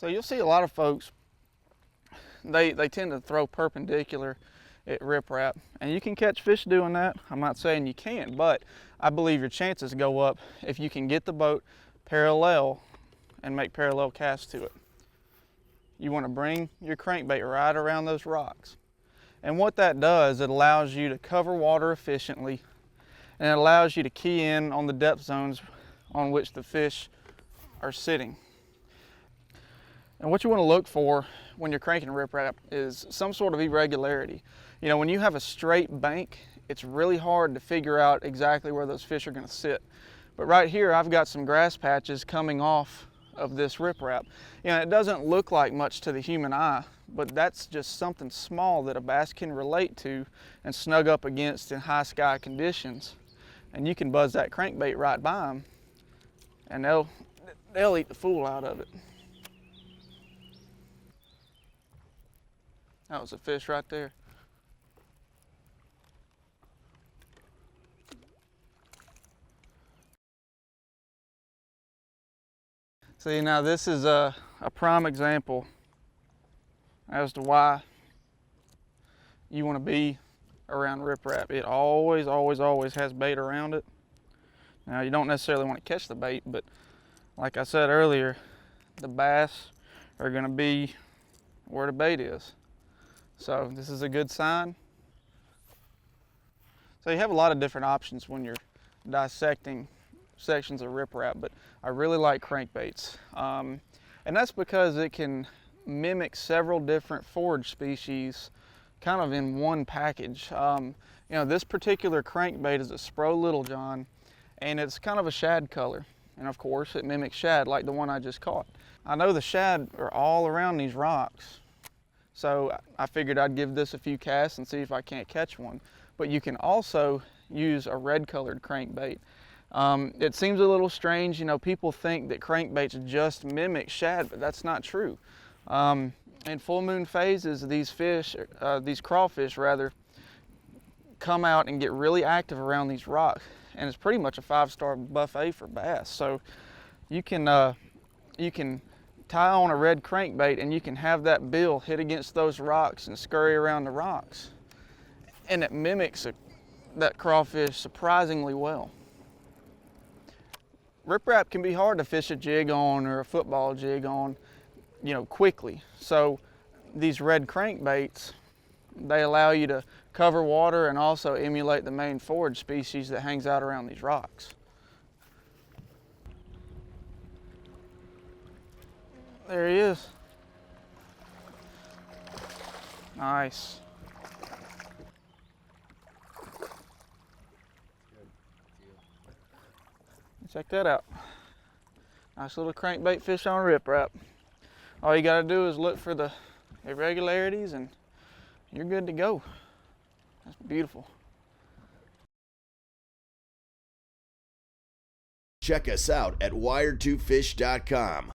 So you'll see a lot of folks, they tend to throw perpendicular at riprap, and you can catch fish doing that. I'm not saying you can't, but I believe your chances go up if you can get the boat parallel and make parallel casts to it. You want to bring your crankbait right around those rocks. And what that does, it allows you to cover water efficiently, and it allows you to key in on the depth zones on which the fish are sitting. And what you want to look for when you're cranking riprap is some sort of irregularity. You know, when you have a straight bank, it's really hard to figure out exactly where those fish are going to sit. But right here, I've got some grass patches coming off of this riprap. You know, it doesn't look like much to the human eye, but that's just something small that a bass can relate to and snug up against in high sky conditions. And you can buzz that crankbait right by them, and they'll eat the fool out of it. That was a fish right there. See, now this is a prime example as to why you want to be around riprap. It always, always, always has bait around it. Now, you don't necessarily want to catch the bait, but like I said earlier, the bass are going to be where the bait is. So this is a good sign. So you have a lot of different options when you're dissecting sections of riprap, but I really like crankbaits. And that's because it can mimic several different forage species kind of in one package. You know, this particular crankbait is a Spro Little John, and it's kind of a shad color. And of course, it mimics shad like the one I just caught. I know the shad are all around these rocks, so I figured I'd give this a few casts and see if I can't catch one. But you can also use a red colored crankbait. It seems a little strange, you know, people think that crankbaits just mimic shad, but that's not true. In full moon phases, these crawfish rather, come out and get really active around these rocks, and it's pretty much a 5-star buffet for bass. So you can tie on a red crankbait and you can have that bill hit against those rocks and scurry around the rocks, and it mimics that crawfish surprisingly well. Riprap can be hard to fish a jig on or a football jig on, you know, quickly. So these red crankbaits, they allow you to cover water and also emulate the main forage species that hangs out around these rocks. There he is. Nice. Check that out. Nice little crankbait fish on riprap. All you gotta do is look for the irregularities and you're good to go. That's beautiful. Check us out at wired2fish.com.